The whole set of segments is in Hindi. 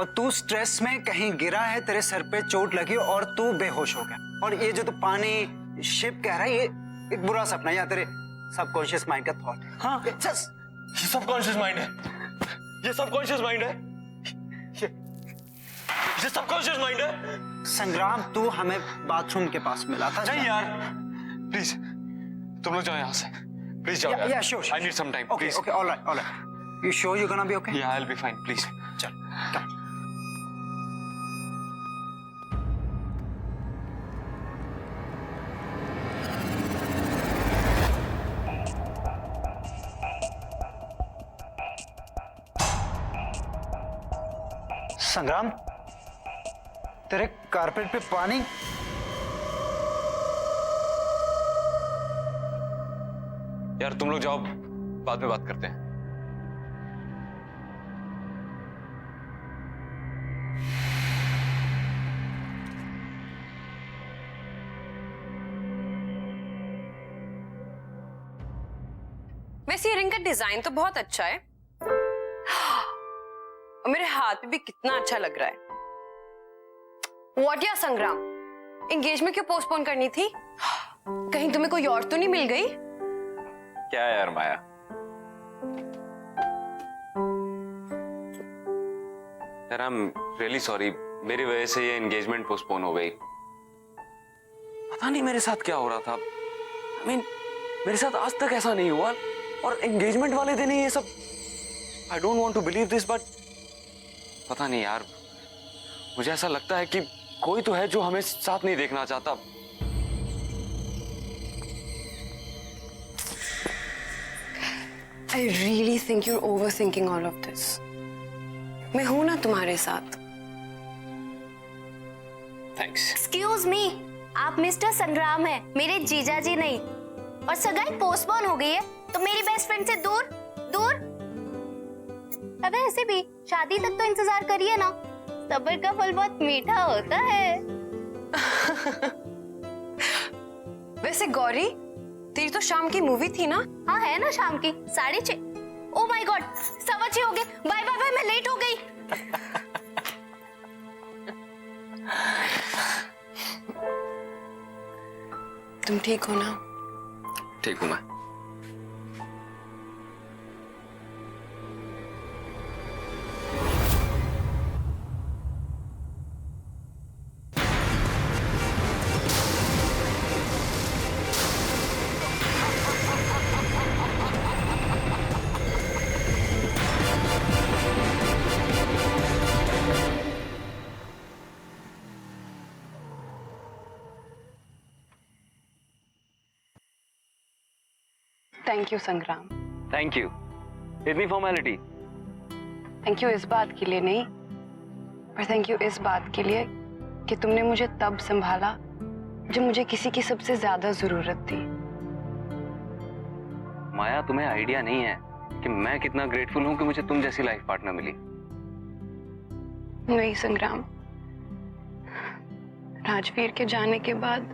और तू स्ट्रेस में कहीं गिरा है, तेरे सर पे चोट लगी और तू बेहोश हो गया। और ये जो तू पानी शिप कह रहा है, ये एक बुरा सपना या तेरे सबकॉन्शियस माइंड का थॉट है। हाँ, ये सबकॉन्शियस माइंड है, ये सबकॉन्शियस माइंड है, ये सबकॉन्शियस माइंड है। संग्राम, तू हमें बाथरूम के पास मिला था। नहीं यार, प्लीज तुम लोग जाओ यहाँ से, प्लीज जाओ यार। Yeah, sure. I need some time, Okay, please. okay, all right. You sure you're gonna be okay? Yeah, I'll be fine, please. चल, come. संग्राम, तेरे कारपेट पे पानी। यार तुम लोग जाओ, बाद में बात करते हैं। वैसे ये रिंग का डिजाइन तो बहुत अच्छा है और मेरे हाथ पे भी कितना अच्छा लग रहा है। व्हाट या संग्राम, एंगेजमेंट क्यों पोस्टपोन करनी थी? कहीं तुम्हें कोई और तो नहीं मिल गई? क्या यार माया, यार आई एम रियली सॉरी, मेरी वजह से ये एंगेजमेंट पोस्टपोन हो गई। पता नहीं मेरे साथ क्या हो रहा था। I mean, मेरे साथ आज तक ऐसा नहीं हुआ और एंगेजमेंट वाले दिन ही ये सब। I don't want to believe this, but पता नहीं यार, मुझे ऐसा लगता है कि कोई तो है जो हमें साथ नहीं देखना चाहता। I really think you're overthinking all of this. मैं हूं ना तुम्हारे साथ। थैंक्स। एक्सक्यूज मी, आप मिस्टर संग्राम हैं, मेरे जीजा जी नहीं। और सगाई पोस्टपोन हो गई है तो मेरी बेस्ट फ्रेंड से दूर दूर। अब ऐसे भी शादी तक तो इंतजार करिए ना, सब्र का फल बहुत मीठा होता है। वैसे गौरी, तेरी तो शाम की मूवी थी ना? हाँ है ना, शाम की 6:30। ओ माय गॉड, 6:15 हो गए। बाय बाय बाय, मैं लेट हो गई। तुम ठीक हो ना? ठीक हूं मैं। थैंक यू संग्राम। थैंक यू, इतनी फॉर्मेलिटी। थैंक यू इस बात के लिए नहीं, पर थैंक यू इस बात के लिए कि तुमने मुझे तब संभाला जब मुझे किसी की सबसे ज्यादा जरूरत थी। माया, तुम्हें आइडिया नहीं है कि मैं कितना ग्रेटफुल हूं कि मुझे तुम जैसी लाइफ पार्टनर मिली। नहीं संग्राम, राजवीर के जाने के बाद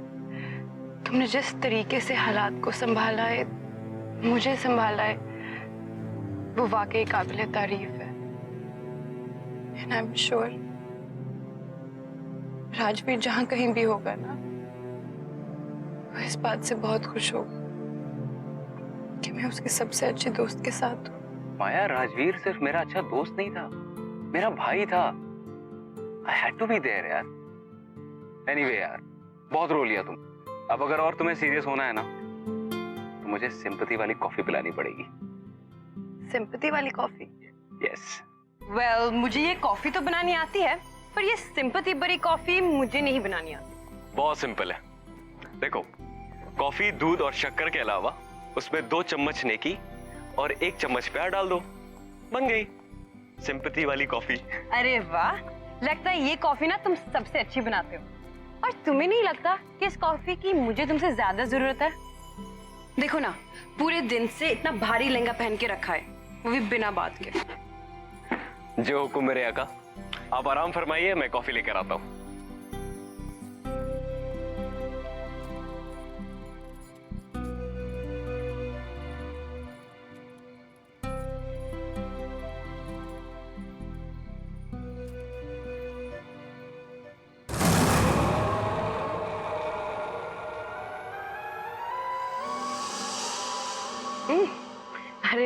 तुमने जिस तरीके से हालात को संभाला है, मुझे संभाला है, वो वाकई काबिले तारीफ है। And I am sure Rajveer जहां कहीं भी होगा ना, वो इस बात से बहुत खुश होगा कि मैं उसके सबसे अच्छे दोस्त के साथ हूँ। माया, राजवीर सिर्फ मेरा अच्छा दोस्त नहीं था, मेरा भाई था। I had to be there यार। एनीवे यार, बहुत रो लिया तुम। अब अगर और तुम्हें सीरियस होना है ना, तो मुझे सिंपैथी वाली कॉफी पिलानी पड़ेगी। सिंपैथी वाली कॉफी? यस। वेल, मुझे ये कॉफी तो बनानी आती है, पर ये सिंपैथी भरी कॉफी मुझे नहीं बनानी आती। बहुत सिंपल है। देखो, कॉफी, दूध और शक्कर के अलावा उसमें 2 चम्मच नेकी और 1 चम्मच प्यार डाल दो, बन गई सिंपैथी वाली कॉफी। अरे वाह, लगता है ये कॉफी ना तुम सबसे अच्छी बनाते हो। और तुम्हें नहीं लगता कि इस कॉफी की मुझे तुमसे ज्यादा जरूरत है? देखो ना, पूरे दिन से इतना भारी लहंगा पहन के रखा है, वो भी बिना बात के। जो हुकुम मेरे आका। आप आराम फरमाइए, मैं कॉफी लेकर आता हूँ।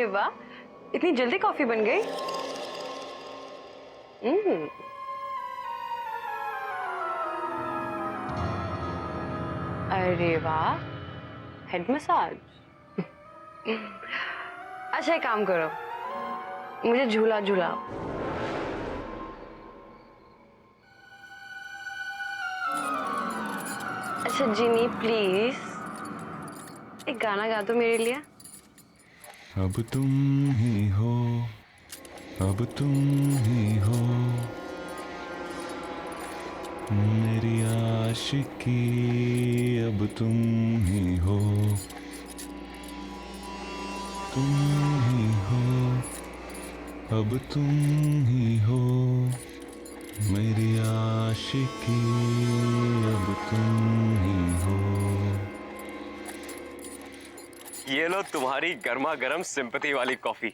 अरे वाह, इतनी जल्दी कॉफी बन गई। अरे वाह, हेड मसाज। अच्छा एक काम करो, मुझे झूला झूलाओ। अच्छा जिनी प्लीज एक गाना गा दो मेरे लिए। अब तुम ही हो, अब तुम ही हो, मेरी आशिकी अब तुम ही हो, तुम ही हो, अब तुम ही हो, मेरी आशिकी अब तुम ही हो। ये लो तुम्हारी गर्मा गर्म सिंपैथी वाली कॉफी।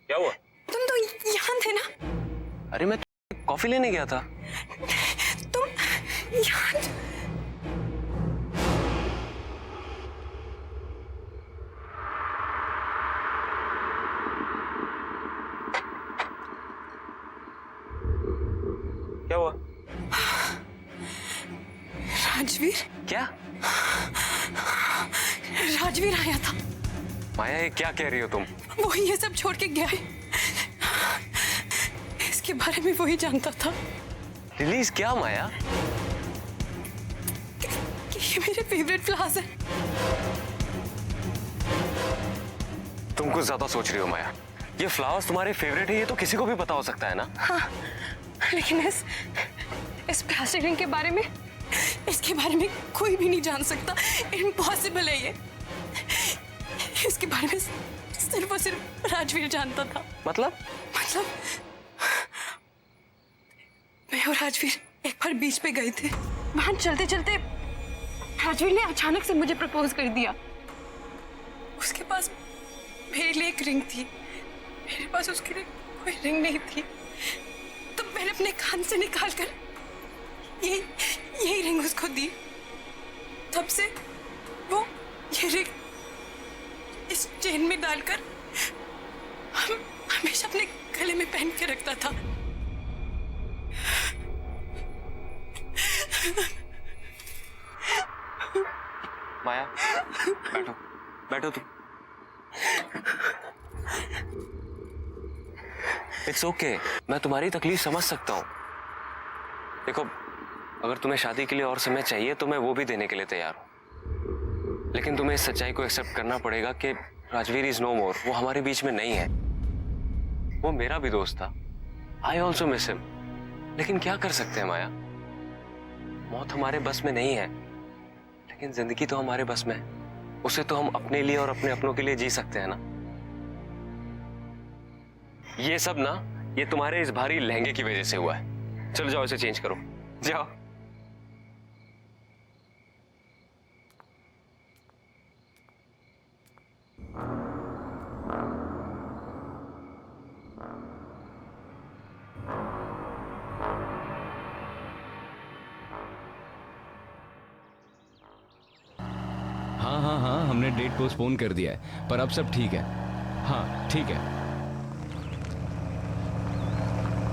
क्या हुआ? तुम तो यहाँ थे ना? अरे मैं कॉफी लेने गया था। तुम यहाँ? क्या हुआ? राजवीर? क्या? राजवीर आया था। माया ये क्या कह रही हो तुम? वो ये सब छोड़ के गया है। इसके बारे में वही जानता था रिलीज क्या माया? कि ये मेरे फेवरेट फ्लावर्स हैं। तुम कुछ ज्यादा सोच रही हो माया। ये फ्लावर्स तुम्हारे फेवरेट है ये तो किसी को भी पता हो सकता है ना। हाँ, लेकिन इस प्लास्टिक रिंग के बारे में, इसके बारे में कोई भी नहीं जान सकता। इम्पॉसिबल है ये। इसके बारे में सिर्फ और सिर्फ राजवीर जानता था। मतलब मैं और राजवीर एक बार बीच पे गए थे। वहां चलते चलते राजवीर ने अचानक से मुझे प्रपोज कर दिया। उसके पास मेरे लिए एक रिंग थी, मेरे पास उसके लिए कोई रिंग नहीं थी। तो मैंने अपने कान से निकालकर यही रिंग उसको दी। तब से वो ये रिंग इस चेन में डालकर हम हमेशा अपने गले में पहन के रखता था। माया बैठो बैठो तुम। इट्स ओके, मैं तुम्हारी तकलीफ समझ सकता हूँ। देखो अगर तुम्हें शादी के लिए और समय चाहिए तो मैं वो भी देने के लिए तैयार हूँ, लेकिन तुम्हें इस सच्चाई को एक्सेप्ट करना पड़ेगा कि राजवीर इज नो मोर। वो हमारे बीच में नहीं है। वो मेरा भी दोस्त था। I also miss him. लेकिन क्या कर सकते हैं माया, मौत हमारे बस में नहीं है, लेकिन जिंदगी तो हमारे बस में है। उसे तो हम अपने लिए और अपने अपनों के लिए जी सकते हैं ना। ये सब ना ये तुम्हारे इस भारी लहंगे की वजह से हुआ है। चलो जाओ इसे चेंज करो, जाओ। हाँ, हमने डेट पोस्टपोन कर दिया है, पर अब सब ठीक है। हाँ ठीक है।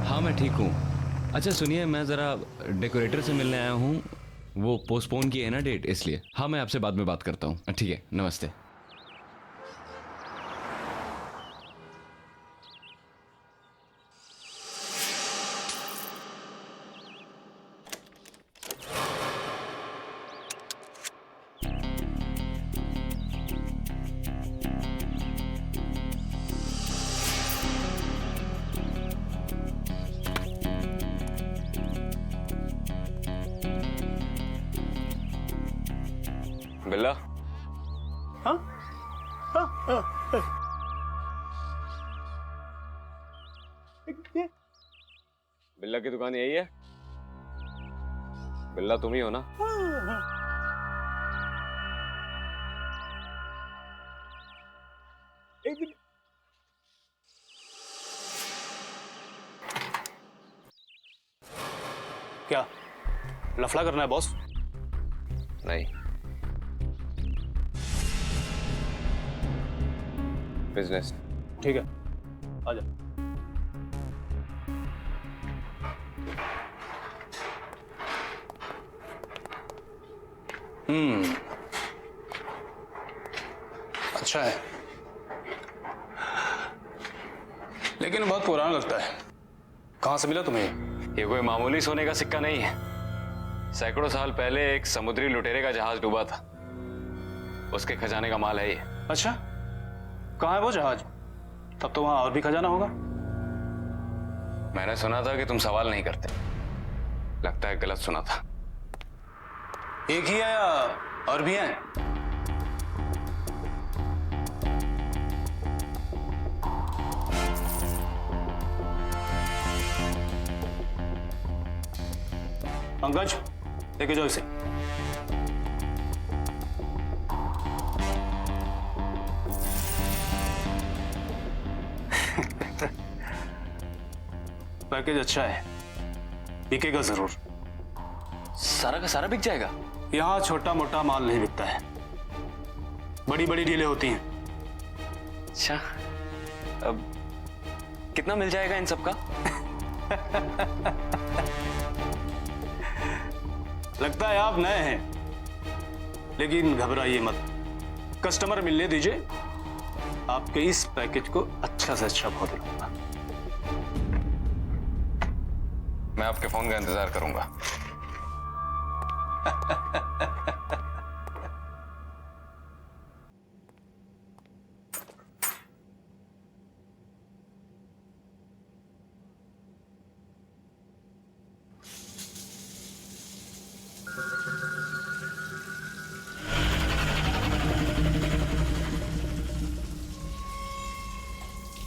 हाँ मैं ठीक हूँ। अच्छा सुनिए, मैं ज़रा डेकोरेटर से मिलने आया हूँ। वो पोस्टपोन की है ना डेट, इसलिए। हाँ मैं आपसे बाद में बात करता हूँ। ठीक है, नमस्ते। बिल्ला। हाँ? बिल्ला की दुकान यही है? बिल्ला तुम ही हो ना? क्या लफड़ा करना है बॉस? नहीं, बिजनेस। ठीक है, आ जा। अच्छा है, लेकिन बहुत पुराना लगता है। कहां से मिला तुम्हें? ये कोई मामूली सोने का सिक्का नहीं है। सैकड़ों साल पहले एक समुद्री लुटेरे का जहाज डूबा था, उसके खजाने का माल है ये। अच्छा, कहाँ है वो जहाज? तब तो वहां और भी खजाना होगा। मैंने सुना था कि तुम सवाल नहीं करते, लगता है गलत सुना था। एक ही है या और भी हैं? पंकज, लेके जाओ इसे। पैकेज अच्छा है, बिकेगा जरूर। सारा का सारा बिक जाएगा? यहां छोटा मोटा माल नहीं बिकता है, बड़ी बड़ी डीलें होती हैं। अच्छा, अब कितना मिल जाएगा इन सबका? लगता है आप नए हैं, लेकिन घबराइए मत, कस्टमर मिलने दीजिए, आपके इस पैकेज को अच्छा से अच्छा भाव दिलाऊंगा। मैं आपके फोन का इंतजार करूंगा।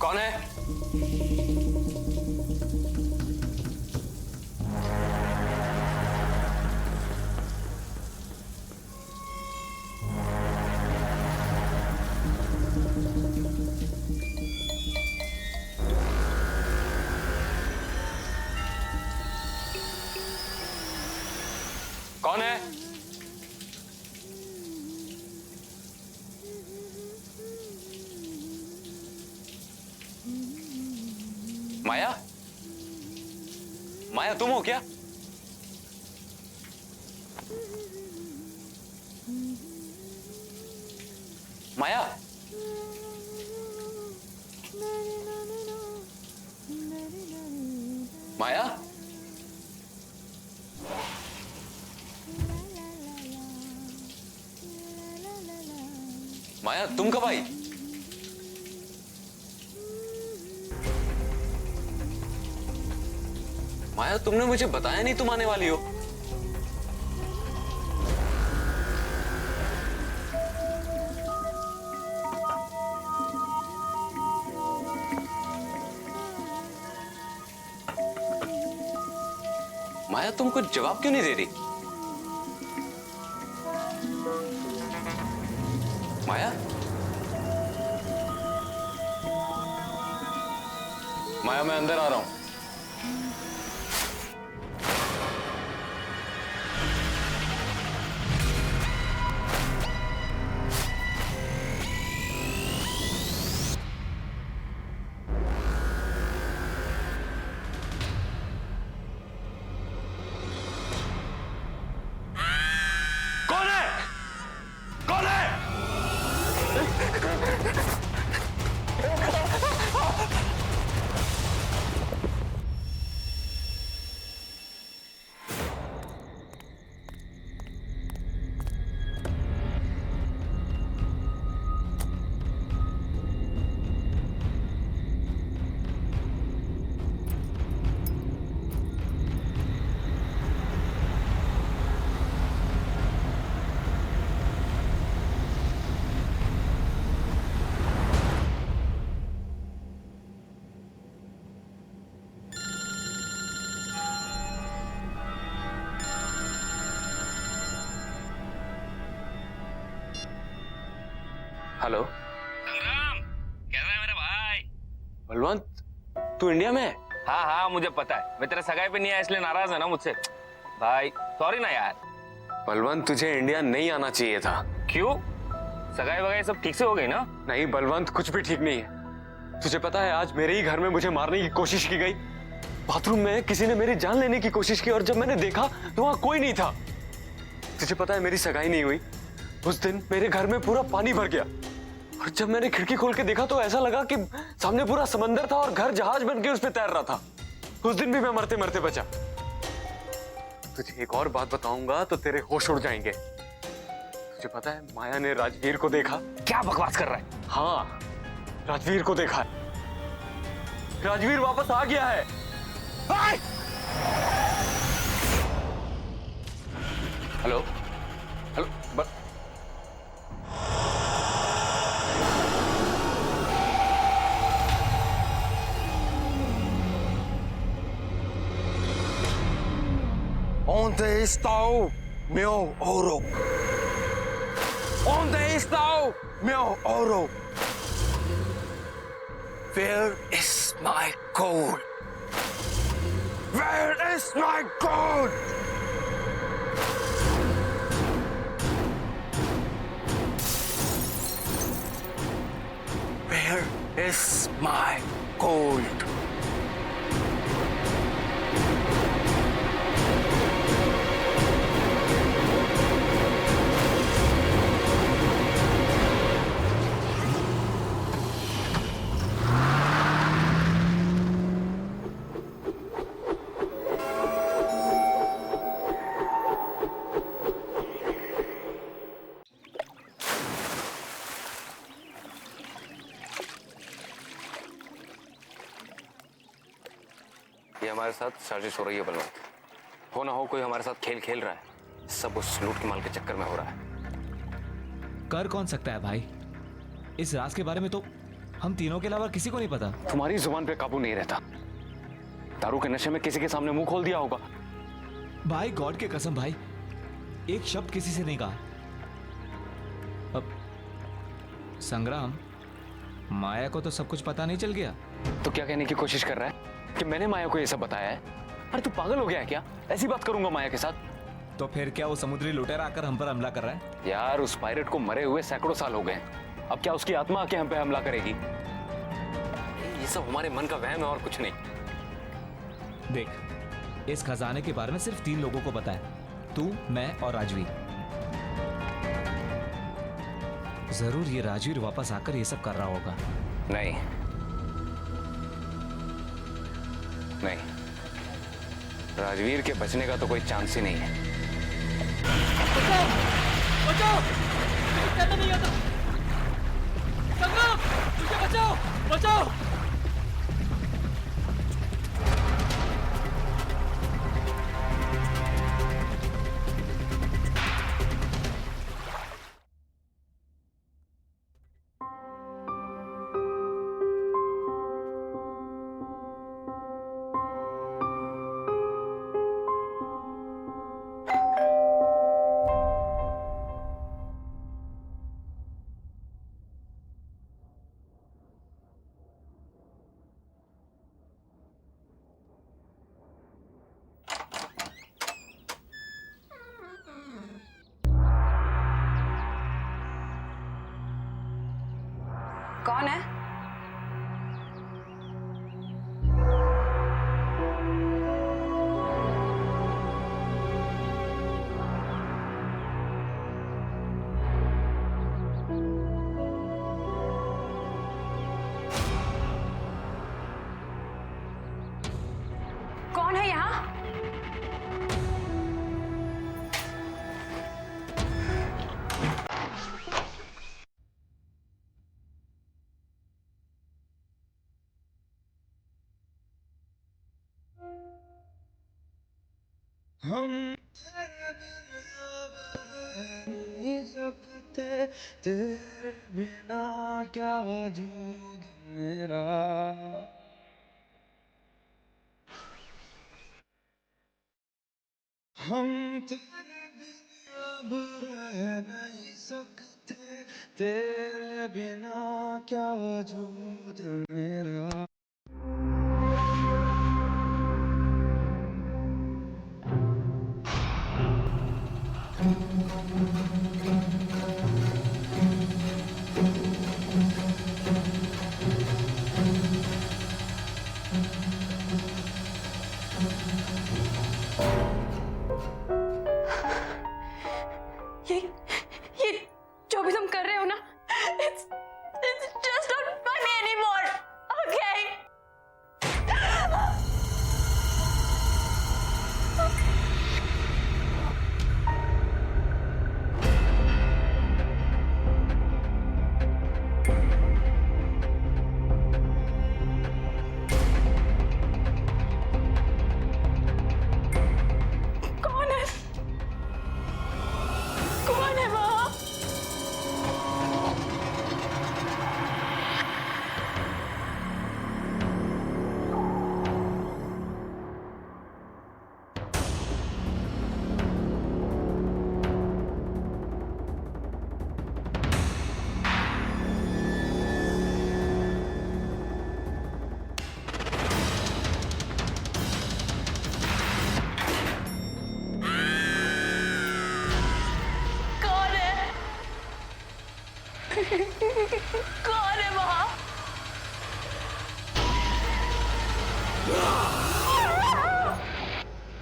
कौन है? कौन है? माया? माया तुम हो क्या? माया? माया? माया तुम कब आई? माया तुमने मुझे बताया नहीं तुम आने वाली हो। माया तुम कुछ जवाब क्यों नहीं दे रही? माया? माया मैं अंदर आ रहा हूं। कौन है? कौन है? हेलो संग्राम, कैसा है मेरा भाई? बलवंत, तू इंडिया में है? हाँ हाँ मुझे पता है, मैं तेरे सगाई पे नहीं आया इसलिए नाराज है ना मुझसे। भाई सॉरी ना यार। बलवंत, तुझे इंडिया नहीं आना चाहिए था। क्यों? सगाई वगाई सब ठीक से हो गई ना? नहीं बलवंत, कुछ भी ठीक नहीं है। तुझे पता है आज मेरे ही घर में मुझे मारने की कोशिश की गई। बाथरूम में किसी ने मेरी जान लेने की कोशिश की और जब मैंने देखा तो वहां कोई नहीं था। तुझे पता है मेरी सगाई नहीं हुई। उस दिन मेरे घर में पूरा पानी भर गया और जब मैंने खिड़की खोल के देखा तो ऐसा लगा कि सामने पूरा समंदर था और घर जहाज बन के उस पर तैर रहा था। उस दिन भी मैं मरते मरते बचा। तुझे एक और बात बताऊंगा तो तेरे होश उड़ जाएंगे। तुझे पता है माया ने राजवीर को देखा। क्या बकवास कर रहा है? हाँ, राजवीर को देखा है। राजवीर वापस आ गया है। Hello hello Onde está o meu ouro? Onde está o meu ouro? Where is my gold? Where is my gold? Where is my gold? ये हमारे साथ साजिश हो रही है बलवंत। हो ना हो कोई हमारे साथ खेल खेल रहा है। सब उस लूट के माल के चक्कर में हो रहा है। कर कौन सकता है भाई? इस राज के बारे में तो हम तीनों के अलावा किसी को नहीं पता। तुम्हारी जुबान पे काबू नहीं रहता। दारू के नशे में किसी के सामने मुंह खोल दिया होगा। भाई गॉड के कसम भाई, एक शब्द किसी से नहीं कहा। अब संग्राम, माया को तो सब कुछ पता नहीं चल गया? तो क्या कहने की कोशिश कर रहा है कि मैंने माया को ये सब बताया है? अरे तू पागल हो गया है क्या? ऐसी बात करूंगा माया के साथ? तो फिर क्या वो समुद्री लुटेरा आकर हम पर हमला कर रहा है? यार उस पायरेट को मरे हुए सैकड़ों साल हो गए। अब क्या उसकी आत्मा आके हम पे हमला करेगी? ये सब हमारे मन का वहम है और कुछ नहीं। देख, इस खजाने के बारे में सिर्फ 3 लोगों को पता है, तू, मैं और राजवीर। जरूर ये राजवीर वापस आकर ये सब कर रहा होगा। नहीं नहीं, राजवीर के बचने का तो कोई चांस ही नहीं है। बचाओ! मुझे तैरना नहीं आता। संग्राम, मुझे बचाओ! बचाओ! कौन है? कौन है यहाँ? हम नहीं सकते तेरे बिना, क्या वजूद मेरा। हम तेरे बिना अब रह नहीं सकते, तेरे बिना क्या वजूद मेरा। ये जो भी तुम कर रहे हो ना, it's just not funny anymore, okay? कौन है? कौन है वहाँ? कौन है? कौन है वहाँ?